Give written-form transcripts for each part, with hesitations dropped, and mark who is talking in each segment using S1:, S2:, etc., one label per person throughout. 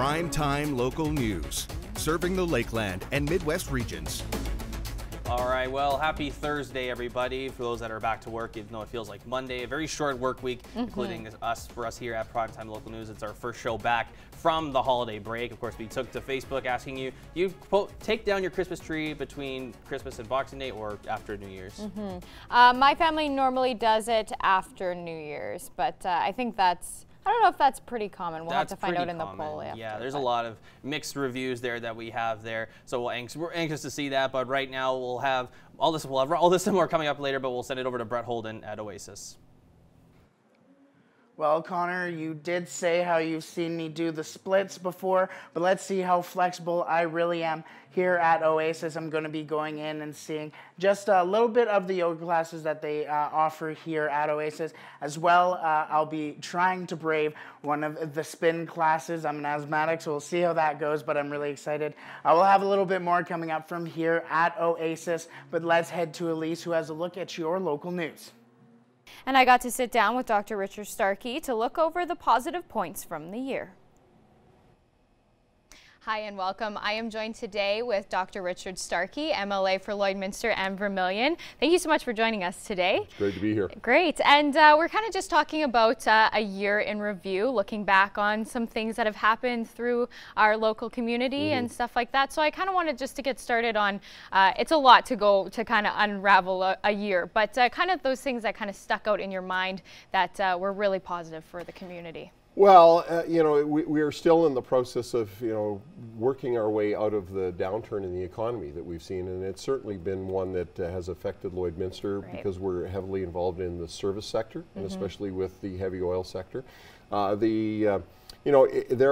S1: Primetime local news, serving the Lakeland and Midwest regions.
S2: All right, well, happy Thursday, everybody. For those that are back to work, even though it feels like Monday, a very short work week, including for us here at Primetime Local News. It's our first show back from the holiday break. Of course, we took to Facebook asking you take down your Christmas tree between Christmas and Boxing Day or after New Year's?
S3: My family normally does it after New Year's, but I think I don't know if that's pretty common. We'll have to find out in the poll.
S2: Yeah, there's a lot of mixed reviews there that we have there. So we're anxious to see that. But right now we'll have all this. We'll have all this and more coming up later. But we'll send it over to Brett Holden at Oasis.
S4: Well, Connor, you did say how you've seen me do the splits before, but let's see how flexible I really am here at Oasis. I'm going to be going in and seeing just a little bit of the yoga classes that they offer here at Oasis. As well, I'll be trying to brave one of the spin classes. I'm an asthmatic, so we'll see how that goes, but I'm really excited. We'll have a little bit more coming up from here at Oasis, but let's head to Elise, who has a look at your local news.
S3: And I got to sit down with Dr. Richard Starkey to look over the positive points from the year. Hi and welcome. I am joined today with Dr. Richard Starkey, MLA for Lloydminster and Vermilion. Thank you so much for joining us today.
S5: It's great to be here.
S3: Great. And we're kind of just talking about a year in review, looking back on some things that have happened through our local community and stuff like that. So I kind of wanted just to get started on, it's a lot to go to kind of unravel a year, but kind of those things that kind of stuck out in your mind that were really positive for the community.
S5: Well, we are still in the process of, working our way out of the downturn in the economy that we've seen, and it's certainly been one that has affected Lloydminster because we're heavily involved in the service sector, and especially with the heavy oil sector. There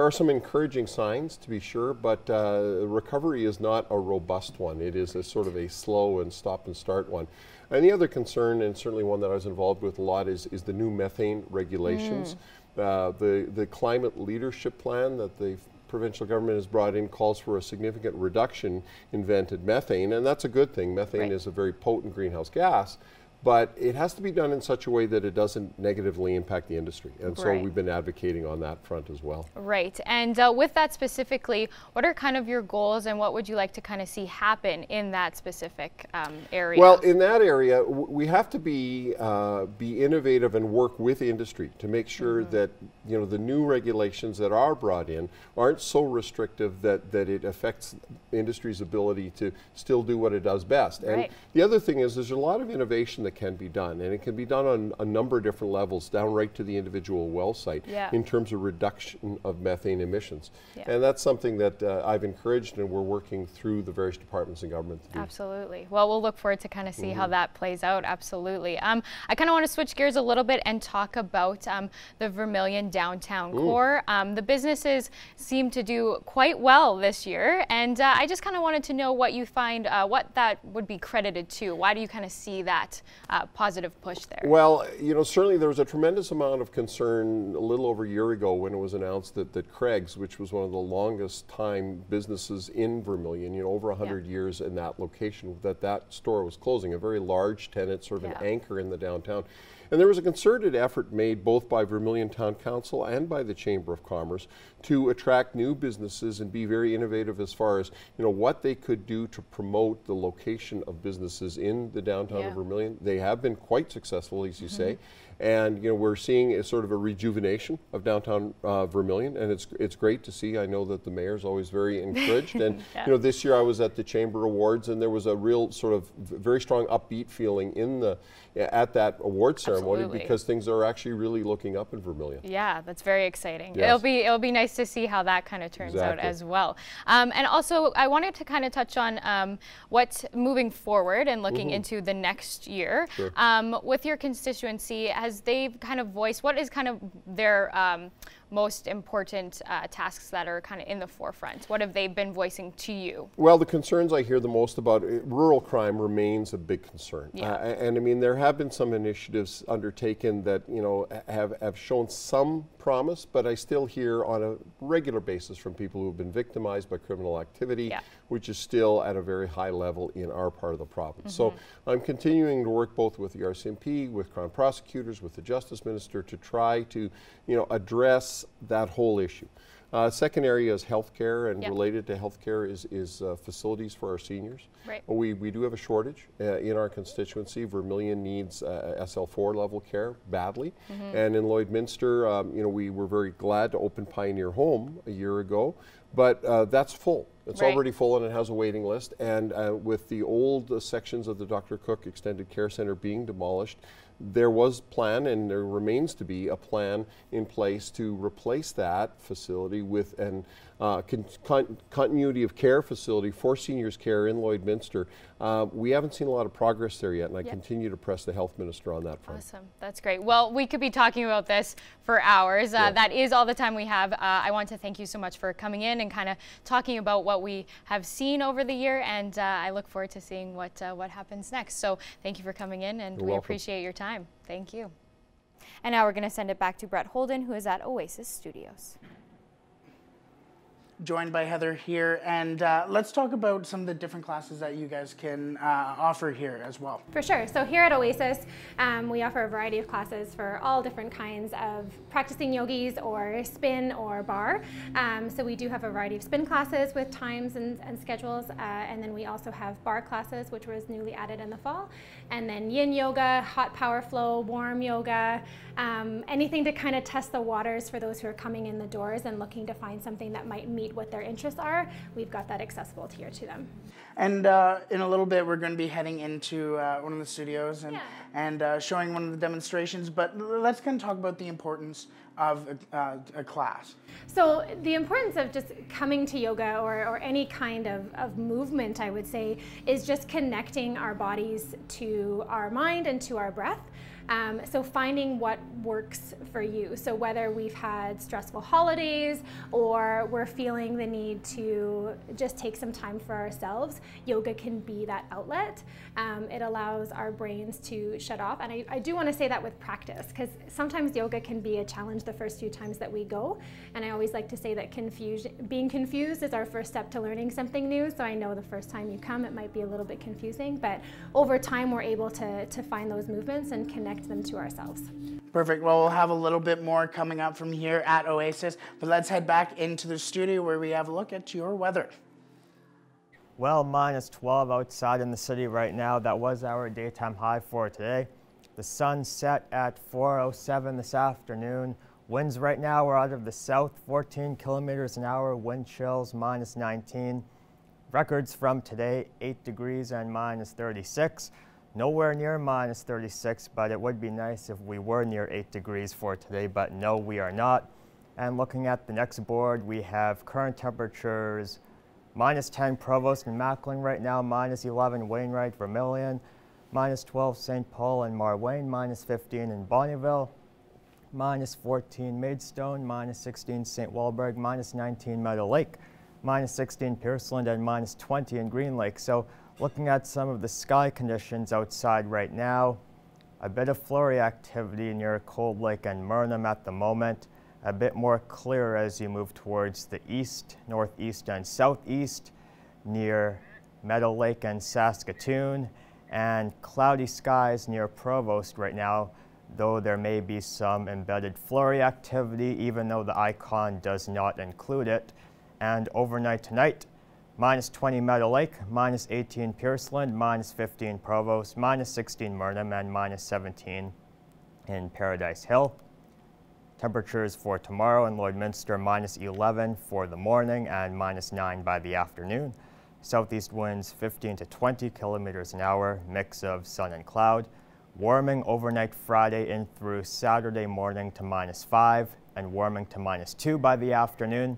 S5: are some encouraging signs, to be sure, but recovery is not a robust one. It is a sort of a slow and stop and start one. And the other concern, and certainly one that I was involved with a lot, is the new methane regulations. The climate leadership plan that the provincial government has brought in calls for a significant reduction in vented methane, and that's a good thing. Methane is a very potent greenhouse gas, but it has to be done in such a way that it doesn't negatively impact the industry. And so we've been advocating on that front as well.
S3: Right. And with that specifically, what are kind of your goals and what would you like to kind of see happen in that specific area?
S5: Well, in that area, we have to be innovative and work with industry to make sure that the new regulations that are brought in aren't so restrictive that it affects industry's ability to still do what it does best. And the other thing is there's a lot of innovation that can be done, and it can be done on a number of different levels, down right to the individual well site in terms of reduction of methane emissions. And that's something that I've encouraged, and we're working through the various departments in government to do.
S3: Absolutely. Well, we'll look forward to kind of see how that plays out. Absolutely. I kind of want to switch gears a little bit and talk about the Vermilion downtown core. The businesses seem to do quite well this year, and I just kind of wanted to know what you find, what that would be credited to. Why do you kind of see that positive push there?
S5: Well, certainly there was a tremendous amount of concern a little over a year ago when it was announced that Craig's, which was one of the longest time businesses in Vermilion, over 100 years in that location, that store was closing, a very large tenant, sort of an anchor in the downtown. And there was a concerted effort made both by Vermilion Town Council and by the Chamber of Commerce to attract new businesses and be very innovative as far as what they could do to promote the location of businesses in the downtown of Vermilion. They have been quite successful, as you say. And we're seeing a sort of a rejuvenation of downtown Vermilion, and it's great to see. I know that the mayor's always very encouraged, and this year I was at the Chamber Awards, and there was a real sort of very strong upbeat feeling at that award ceremony because things are actually really looking up in Vermilion. Yeah,
S3: that's very exciting. Yes. It'll be nice to see how that kind of turns out as well. And also, I wanted to kind of touch on what's moving forward and looking into the next year with your constituency. As they've kind of voiced, what is kind of their most important tasks that are kind of in the forefront? What have they been voicing to you?
S5: Well, the concerns I hear the most about, rural crime remains a big concern. And I mean, there have been some initiatives undertaken that, have shown some promise, but I still hear on a regular basis from people who have been victimized by criminal activity, which is still at a very high level in our part of the province. So I'm continuing to work both with the RCMP, with Crown prosecutors, with the Justice Minister to try to, address that whole issue. Second area is healthcare, and related to healthcare is facilities for our seniors.
S3: Right.
S5: We do have a shortage in our constituency. Vermilion needs SL4 level care badly, and in Lloydminster, we were very glad to open Pioneer Home a year ago, but that's full. It's already full and it has a waiting list. And with the old sections of the Dr. Cook Extended Care Center being demolished, there was plan, and there remains to be a plan in place to replace that facility with an continuity of care facility for seniors care in Lloydminster. We haven't seen a lot of progress there yet, and I continue to press the health minister on that front.
S3: Awesome. That's great. Well, we could be talking about this for hours. That is all the time we have. I want to thank you so much for coming in and kind of talking about what we have seen over the year, and I look forward to seeing what happens next. So thank you for coming in, and we appreciate your time. Thank you. And now we're going to send it back to Brett Holden, who is at Oasis Studios.
S4: Joined by Heather here, and let's talk about some of the different classes that you guys can offer here as well.
S6: For sure. So here at Oasis, we offer a variety of classes for all different kinds of practicing yogis or spin or bar. So we do have a variety of spin classes with times and schedules, and then we also have bar classes, which was newly added in the fall, and then yin yoga, hot power flow, warm yoga, anything to kind of test the waters for those who are coming in the doors and looking to find something that might meet what their interests are. We've got that accessible here to them.
S4: And in a little bit, we're going to be heading into one of the studios and showing one of the demonstrations, but let's kind of talk about the importance of a class.
S6: So the importance of just coming to yoga or any kind of movement, I would say, is just connecting our bodies to our mind and to our breath. So finding what works for you. So whether we've had stressful holidays or we're feeling the need to just take some time for ourselves, yoga can be that outlet. It allows our brains to shut off. And I do want to say that with practice, because sometimes yoga can be a challenge the first few times that we go. And I always like to say that being confused is our first step to learning something new. So I know the first time you come, it might be a little bit confusing, but over time we're able to find those movements and connect them to ourselves.
S4: Perfect. Well, we'll have a little bit more coming up from here at Oasis, but let's head back into the studio where we have a look at your weather.
S7: Well, -12 outside in the city right now. That was our daytime high for today. The sun set at 4:07 this afternoon. Winds right now are out of the south, 14 kilometers an hour. Wind chills -19. Records from today, 8 degrees and -36. Nowhere near -36, but it would be nice if we were near 8 degrees for today, but no, we are not. And looking at the next board, we have current temperatures, -10 Provost and Mackling right now, -11 Wainwright, Vermilion, -12 St. Paul and Marwayne, -15 in Bonnyville, -14 Maidstone, -16 St. Walburg, -19 Meadow Lake, -16 Pierceland, and -20 in Green Lake. So looking at some of the sky conditions outside right now, a bit of flurry activity near Cold Lake and Murnham at the moment, a bit more clear as you move towards the east, northeast, and southeast near Meadow Lake and Saskatoon, and cloudy skies near Provost right now, though there may be some embedded flurry activity, even though the icon does not include it. And overnight tonight, -20 Meadow Lake, -18 Pierceland, -15 Provost, -16 Murnham, and -17 in Paradise Hill. Temperatures for tomorrow in Lloydminster, -11 for the morning and -9 by the afternoon. Southeast winds 15 to 20 kilometers an hour, mix of sun and cloud. Warming overnight Friday in through Saturday morning to -5 and warming to -2 by the afternoon.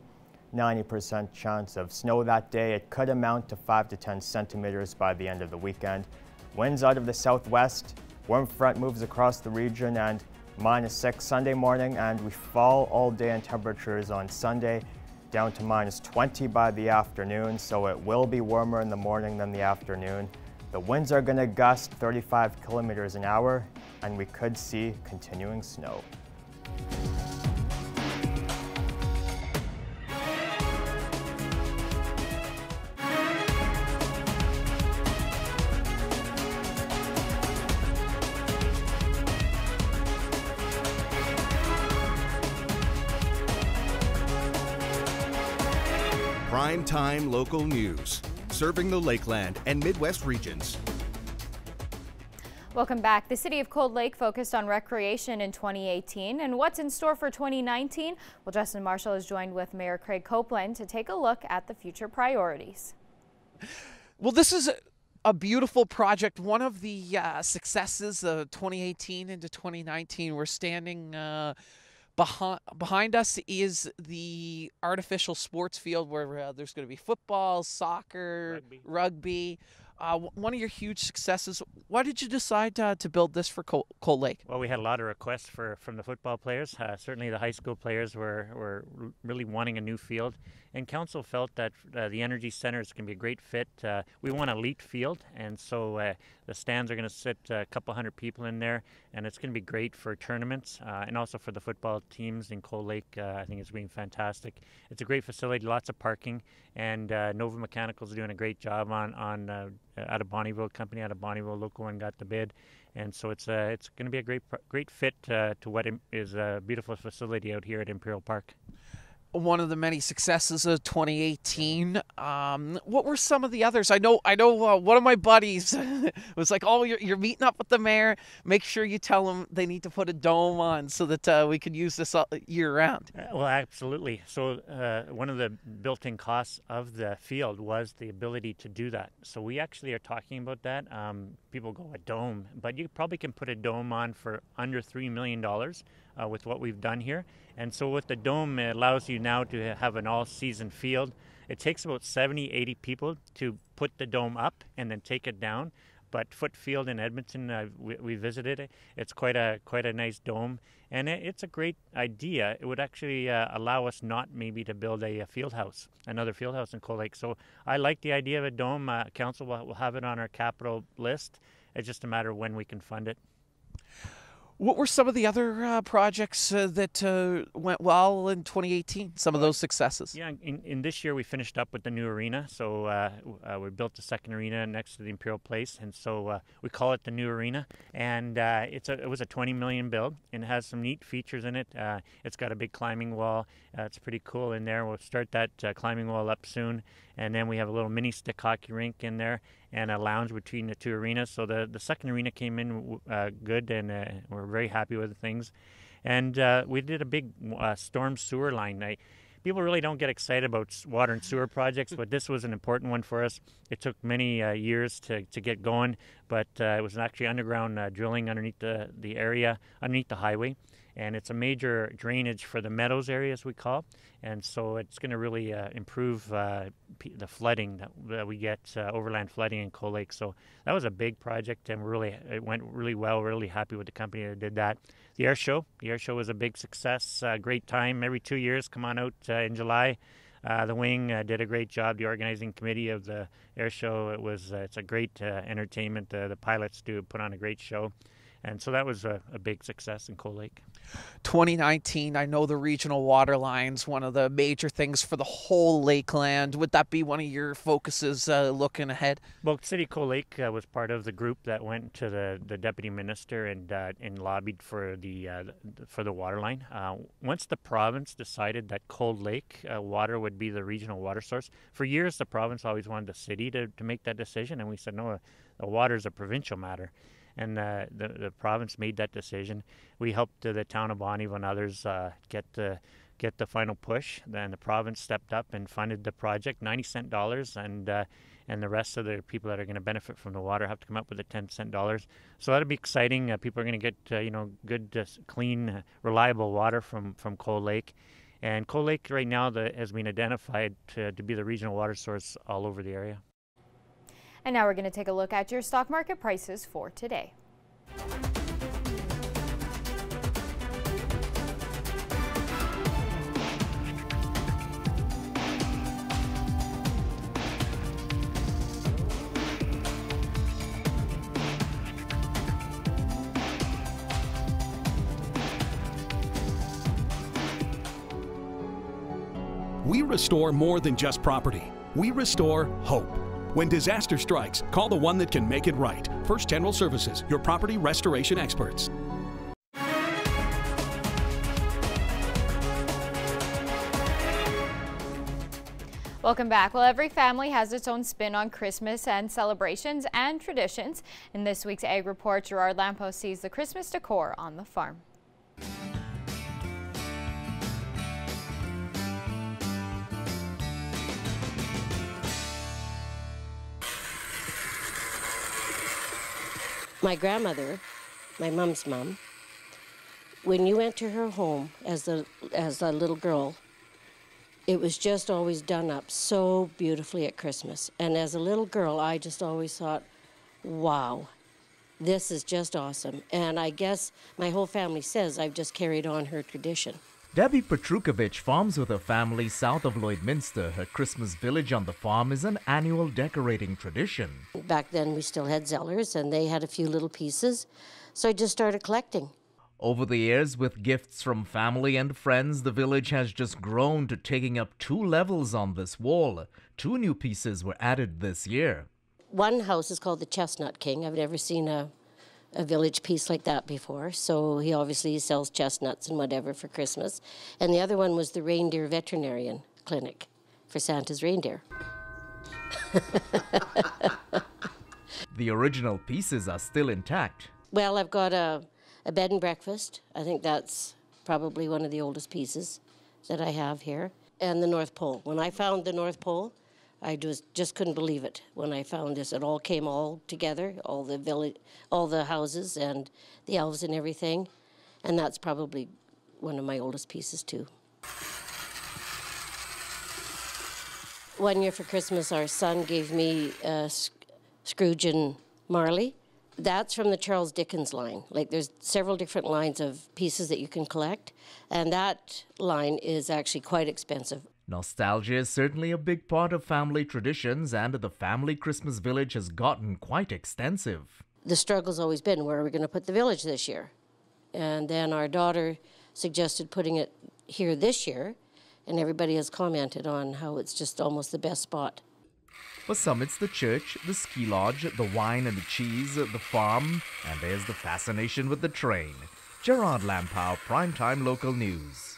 S7: 90% chance of snow that day. It could amount to 5 to 10 centimeters by the end of the weekend. Winds out of the southwest. Warm front moves across the region, and -6 Sunday morning, and we fall all day in temperatures on Sunday, down to -20 by the afternoon, so it will be warmer in the morning than the afternoon. The winds are going to gust 35 kilometers an hour, and we could see continuing snow.
S1: Primetime local news, serving the Lakeland and Midwest regions.
S3: Welcome back. The city of Cold Lake focused on recreation in 2018 and what's in store for 2019. Well, Justin Marshall is joined with Mayor Craig Copeland to take a look at the future priorities.
S8: Well, this is a beautiful project. One of the successes of 2018 into 2019. We're standing behind us is the artificial sports field where there's going to be football, soccer, rugby. One of your huge successes. Why did you decide to build this for Cold Lake?
S9: Well, we had a lot of requests from the football players. Certainly the high school players were really wanting a new field. And council felt that the Energy Center is going to be a great fit. We want an elite field, and so the stands are going to sit a couple hundred people in there, and it's going to be great for tournaments and also for the football teams in Cold Lake. I think it's being fantastic. It's a great facility, lots of parking, and Nova Mechanical is doing a great job on out of Bonnyville, company out of Bonnyville, local one got the bid, and so it's going to be a great fit to what is a beautiful facility out here at Imperial Park.
S8: One of the many successes of 2018. What were some of the others? I know. One of my buddies was like, "Oh, you're meeting up with the mayor. Make sure you tell them they need to put a dome on so that we could use this year round."
S9: Well, absolutely. So one of the built-in costs of the field was the ability to do that. So we actually are talking about that. People go, a dome, but you probably can put a dome on for under $3 million. With what we've done here. And so with the dome, it allows you now to have an all-season field. It takes about 70, 80 people to put the dome up and then take it down. But Foot Field in Edmonton, we visited it. It's quite a nice dome, and it's a great idea. It would actually allow us not maybe to build a field house, another field house in Cold Lake. So I like the idea of a dome. Council will have it on our capital list. It's just a matter of when we can fund it.
S8: What were some of the other projects that went well in 2018, some of those successes?
S9: Yeah, in this year we finished up with the new arena. So we built the second arena next to the Imperial Place, and so we call it the new arena. And it was a $20 million build, and it has some neat features in it. It's got a big climbing wall. It's pretty cool in there. We'll start that climbing wall up soon. And then we have a little mini stick hockey rink in there and a lounge between the two arenas. So the second arena came in good, and we're very happy with things. And we did a big storm sewer line. People really don't get excited about water and sewer projects, but this was an important one for us. It took many years to get going, but it was actually underground drilling underneath the area, underneath the highway. And it's a major drainage for the meadows area, as we call, and so it's going to really improve the flooding that we get, overland flooding in Cold Lake. So that was a big project, and it went really well. We're really happy with the company that did that. The air show was a big success, great time. Every 2 years, come on out in July. The wing did a great job. The organizing committee of the air show, it's a great entertainment. The pilots put on a great show. And so that was a big success in Cold Lake.
S8: 2019, I know the regional water line's one of the major things for the whole Lakeland. Would that be one of your focuses looking ahead?
S9: Well, City of Cold Lake was part of the group that went to the deputy minister and lobbied for the water line. Once the province decided that Cold Lake water would be the regional water source, for years the province always wanted the city to make that decision, and we said, no, the water is a provincial matter. And the province made that decision. We helped the town of Bonnyville and others get the final push. Then the province stepped up and funded the project, 90-cent dollars, and the rest of the people that are going to benefit from the water have to come up with the 10-cent dollars. So that'll be exciting. People are going to get good, clean, reliable water from Cold Lake. And Cold Lake right now has been identified to be the regional water source all over the area.
S3: And now we're going to take a look at your stock market prices for today.
S10: We restore more than just property. We restore hope. When disaster strikes, call the one that can make it right. First General Services, your property restoration experts.
S3: Welcome back. Well, every family has its own spin on Christmas and celebrations and traditions. In this week's Ag Report, Gerard Lampos sees the Christmas decor on the farm.
S11: My grandmother, my mom's mom, when you went to her home as a little girl, it was just always done up so beautifully at Christmas. And as a little girl, I just always thought, wow, this is just awesome. And I guess my whole family says I've just carried on her tradition.
S12: Debbie Petrukovich farms with her family south of Lloydminster. Her Christmas village on the farm is an annual decorating tradition.
S11: Back then we still had Zellers and they had a few little pieces, so I just started collecting.
S12: Over the years, with gifts from family and friends, the village has just grown to taking up 2 levels on this wall. 2 new pieces were added this year.
S11: One house is called the Chestnut King. I've never seen a village piece like that before, so he obviously sells chestnuts and whatever for Christmas. And the other one was the Reindeer Veterinarian Clinic for Santa's reindeer.
S12: The original pieces are still intact.
S11: Well, I've got a bed and breakfast. I think that's probably one of the oldest pieces that I have here. And the North Pole. When I found the North Pole, I just couldn't believe it when I found this. It all came all together, all the village, all the houses and the elves and everything. And that's probably one of my oldest pieces too. One year for Christmas, our son gave me Scrooge and Marley. That's from the Charles Dickens line. Like, there's several different lines of pieces that you can collect, and that line is actually quite expensive.
S12: Nostalgia is certainly a big part of family traditions, and the family Christmas village has gotten quite extensive.
S11: The struggle's always been, where are we going to put the village this year? And then our daughter suggested putting it here this year, and everybody has commented on how it's just almost the best spot.
S12: For some, it's the church, the ski lodge, the wine and the cheese, the farm, and there's the fascination with the train. Gerard Lampau, Primetime Local News.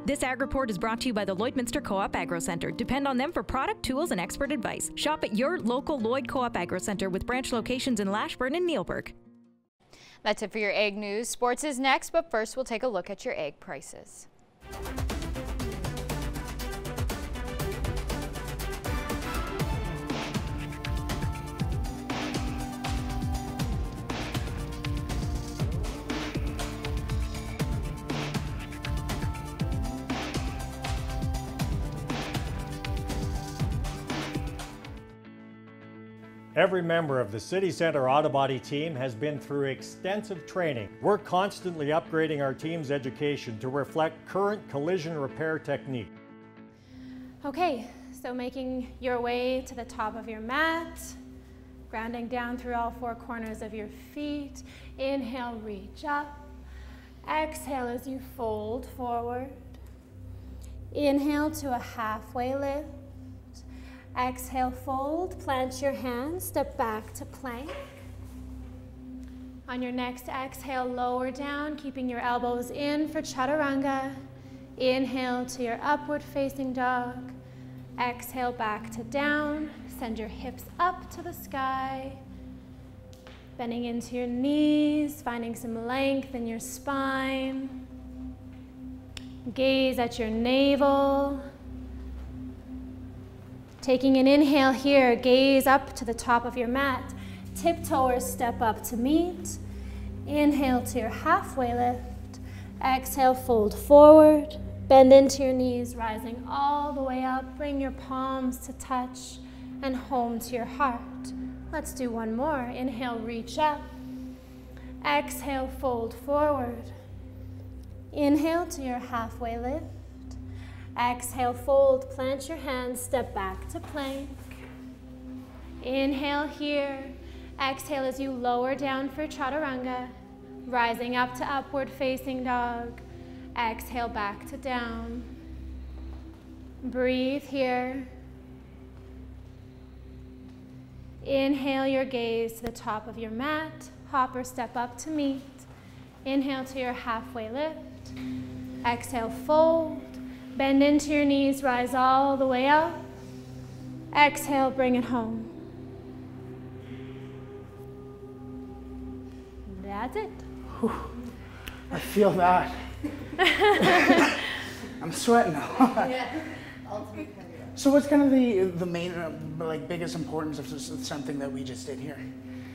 S13: This Ag Report is brought to you by the Lloydminster Co-op Agro Centre. Depend on them for product, tools, and expert advice. Shop at your local Lloyd Co-op Agro Centre with branch locations in Lashburn and Neilburg.
S3: That's it for your egg news. Sports is next, but first we'll take a look at your egg prices.
S14: Every member of the City Centre Auto Body team has been through extensive training. We're constantly upgrading our team's education to reflect current collision repair technique.
S6: Okay, so making your way to the top of your mat, grounding down through all 4 corners of your feet. Inhale, reach up. Exhale as you fold forward. Inhale to a halfway lift. Exhale, fold, plant your hands, step back to plank. On your next exhale, lower down, keeping your elbows in for chaturanga. Inhale to your upward facing dog. Exhale, back to down. Send your hips up to the sky. Bending into your knees, finding some length in your spine. Gaze at your navel. Taking an inhale here, gaze up to the top of your mat. Tiptoe or step up to meet. Inhale to your halfway lift. Exhale, fold forward. Bend into your knees, rising all the way up. Bring your palms to touch and home to your heart. Let's do one more. Inhale, reach up. Exhale, fold forward. Inhale to your halfway lift. Exhale, fold, plant your hands, step back to plank. Inhale here. Exhale as you lower down for chaturanga, rising up to upward facing dog. Exhale, back to down. Breathe here. Inhale your gaze to the top of your mat. Hop or step up to meet. Inhale to your halfway lift. Exhale, fold. Bend into your knees, rise all the way up. Exhale, bring it home. That's it.
S4: Whew. I feel that. I'm sweating a lot. Yeah. So what's kind of the main, like, biggest importance of something that we just did here?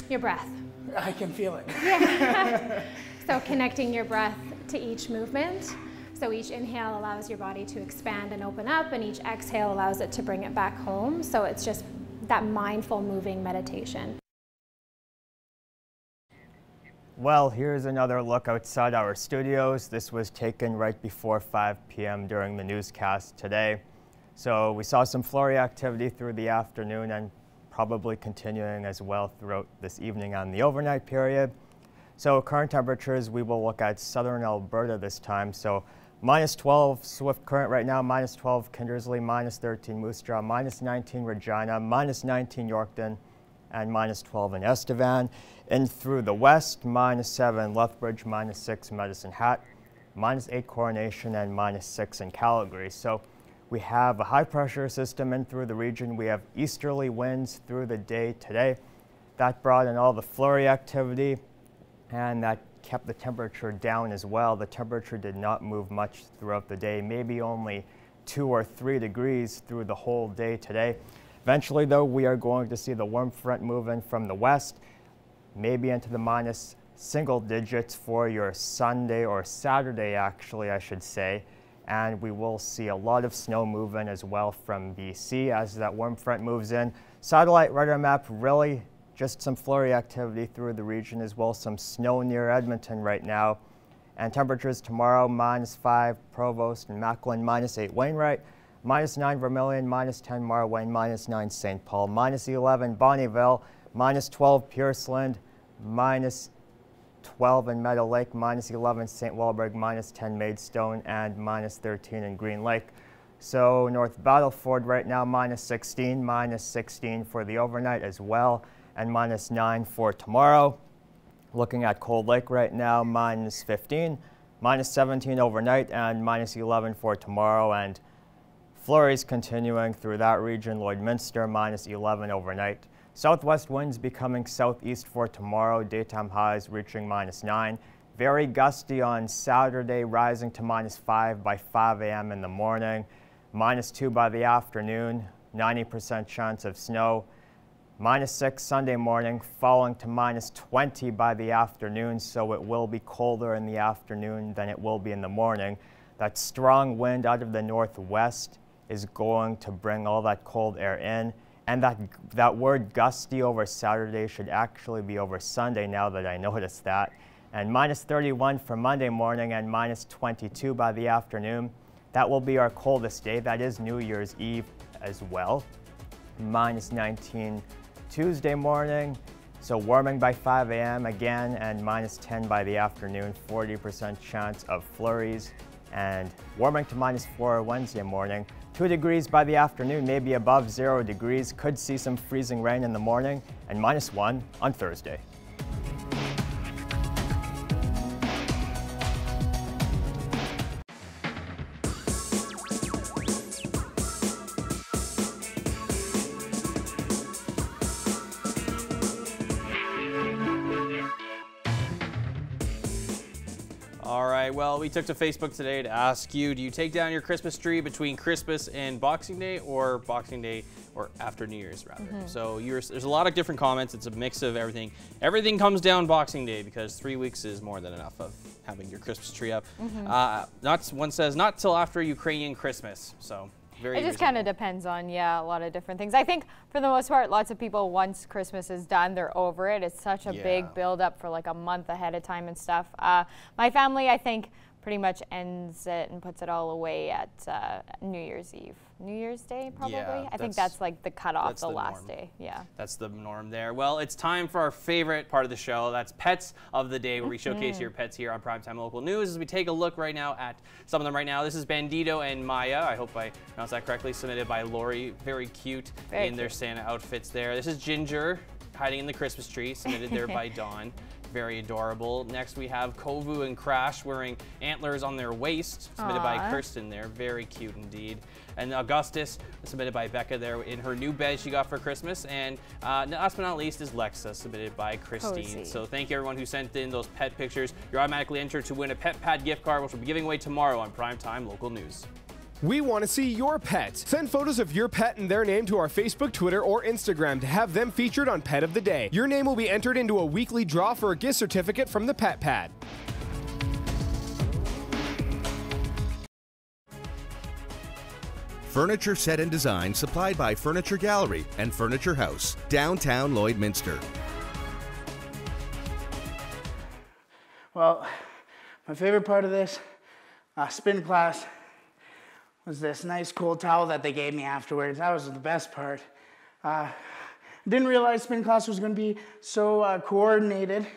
S6: Your breath.
S4: I can feel it.
S6: Yeah. So connecting your breath to each movement. So each inhale allows your body to expand and open up, and each exhale allows it to bring it back home. So it's just that mindful moving meditation.
S7: Well, here's another look outside our studios. This was taken right before 5 p.m. during the newscast today. So we saw some flurry activity through the afternoon and probably continuing as well throughout this evening on the overnight period. So current temperatures, we will look at southern Alberta this time. So -12 Swift Current right now, -12 Kindersley, -13 Moose Jaw, -19 Regina, -19 Yorkton, and -12 in Estevan. In through the west, -7 Lethbridge, -6 Medicine Hat, -8 Coronation, and -6 in Calgary. So we have a high pressure system in through the region. We have easterly winds through the day today. That brought in all the flurry activity, and that kept the temperature down as well. The temperature did not move much throughout the day, maybe only 2 or 3 degrees through the whole day today. Eventually, though, we are going to see the warm front move in from the west, maybe into the minus single digits for your Sunday or Saturday, actually, I should say. And we will see a lot of snow move in as well from BC as that warm front moves in. Satellite radar map, really just some flurry activity through the region as well. Some snow near Edmonton right now. And temperatures tomorrow, -5 Provost and Macklin, -8 Wainwright, -9 Vermilion, -10 Marwayne, -9 St. Paul, -11 Bonnyville, -12 Pierceland, -12 in Meadow Lake, -11 St. Walburg, -10 Maidstone, and -13 in Green Lake. So North Battleford right now, -16, -16 for the overnight as well, and -9 for tomorrow. Looking at Cold Lake right now, -15, -17 overnight, and -11 for tomorrow. And flurries continuing through that region. Lloydminster, -11 overnight. Southwest winds becoming southeast for tomorrow. Daytime highs reaching -9. Very gusty on Saturday, rising to -5 by 5 a.m. in the morning. -2 by the afternoon. 90% chance of snow. -6 Sunday morning, falling to -20 by the afternoon, so it will be colder in the afternoon than it will be in the morning. That strong wind out of the northwest is going to bring all that cold air in, and that word gusty over Saturday should actually be over Sunday now that I noticed that. And -31 for Monday morning and -22 by the afternoon. That will be our coldest day. That is New Year's Eve as well. -19 Tuesday morning, so warming by 5 a.m. again, and -10 by the afternoon, 40% chance of flurries, and warming to -4 Wednesday morning. 2 degrees by the afternoon, maybe above 0 degrees, could see some freezing rain in the morning, and -1 on Thursday.
S2: All right, well, we took to Facebook today to ask you, do you take down your Christmas tree between Christmas and Boxing Day, or Boxing Day or after New Year's, rather? So there's a lot of different comments. It's a mix of everything. Everything comes down Boxing Day because 3 weeks is more than enough of having your Christmas tree up. One says, not till after Ukrainian Christmas, so very
S3: It just kind of depends on, a lot of different things. I think for the most part, lots of people, once Christmas is done, they're over it. It's such a big build up for like a month ahead of time and stuff. My family, I think, pretty much ends it and puts it all away at New Year's Eve. New Year's Day, probably?
S2: Yeah,
S3: I think that's like the cutoff, the last day. Yeah.
S2: That's the norm there. Well, it's time for our favorite part of the show. That's Pets of the Day, where we showcase your pets here on Primetime Local News. As we take a look right now at some of them right now. This is Bandito and Maya. I hope I pronounced that correctly. Submitted by Lori. Very cute in their Santa outfits there. This is Ginger, hiding in the Christmas tree. Submitted there by Dawn. very adorable. Next we have Kovu and Crash wearing antlers on their waist, submitted by Kirsten there. Very cute indeed. And Augustus, submitted by Becca there in her new bed she got for Christmas. And last but not least is Lexa, submitted by Christine.
S3: Cozy.
S2: So thank you everyone who sent in those pet pictures. You're automatically entered to win a Pet Pad gift card, which we'll be giving away tomorrow on Primetime Local News.
S15: We want to see your pet. Send photos of your pet and their name to our Facebook, Twitter, or Instagram to have them featured on Pet of the Day. Your name will be entered into a weekly draw for a gift certificate from the Pet Pad.
S1: Furniture set and design supplied by Furniture Gallery and Furniture House, downtown Lloydminster.
S4: Well, my favorite part of this spin class was this nice cold towel that they gave me afterwards. That was the best part. Didn't realize spin class was going to be so coordinated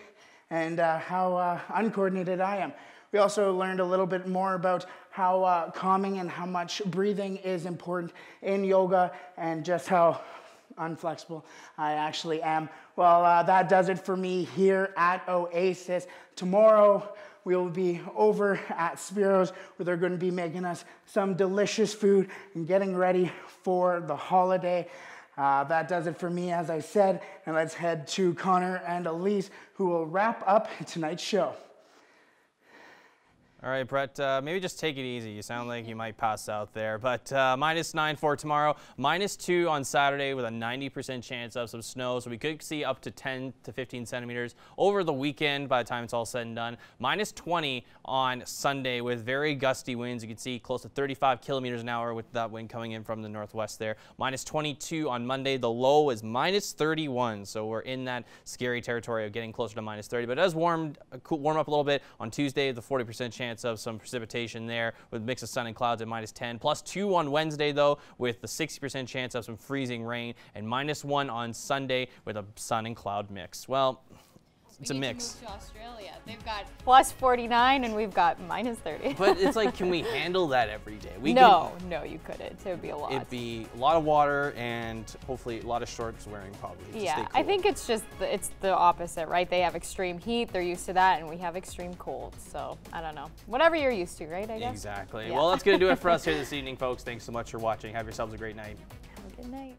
S4: and how uncoordinated I am. We also learned a little bit more about how calming and how much breathing is important in yoga and just how unflexible I actually am. Well, that does it for me here at Oasis. Tomorrow, we will be over at Spiro's where they're going to be making us some delicious food and getting ready for the holiday. That does it for me, as I said. And let's head to Connor and Elise, who will wrap up tonight's show.
S2: All right, Brett, maybe just take it easy. You sound like you might pass out there. But -9 for tomorrow, -2 on Saturday with a 90% chance of some snow. So we could see up to 10 to 15 centimeters over the weekend by the time it's all said and done. -20 on Sunday with very gusty winds. You can see close to 35 kilometers an hour with that wind coming in from the northwest there. -22 on Monday. The low is -31. So we're in that scary territory of getting closer to -30. But it does warm up a little bit on Tuesday, the 40% chance of some precipitation there with a mix of sun and clouds at -10. +2 on Wednesday, though, with the 60% chance of some freezing rain, and -1 on Sunday with a sun and cloud mix. Well, it's a mix.
S3: To move to Australia. They've got +49 and we've got -30.
S2: But it's like, can we handle that every day?
S3: No, you couldn't. It would be a lot.
S2: It'd be a lot of water and hopefully a lot of shorts wearing probably.
S3: Yeah,
S2: cool.
S3: I think it's just it's the opposite, right? They have extreme heat, they're used to that, and we have extreme cold. So I don't know. Whatever you're used to, right? I guess.
S2: Exactly.
S3: Yeah.
S2: Well, that's gonna do it for us here this evening, folks. Thanks so much for watching. Have yourselves a great night.
S3: Have a good night.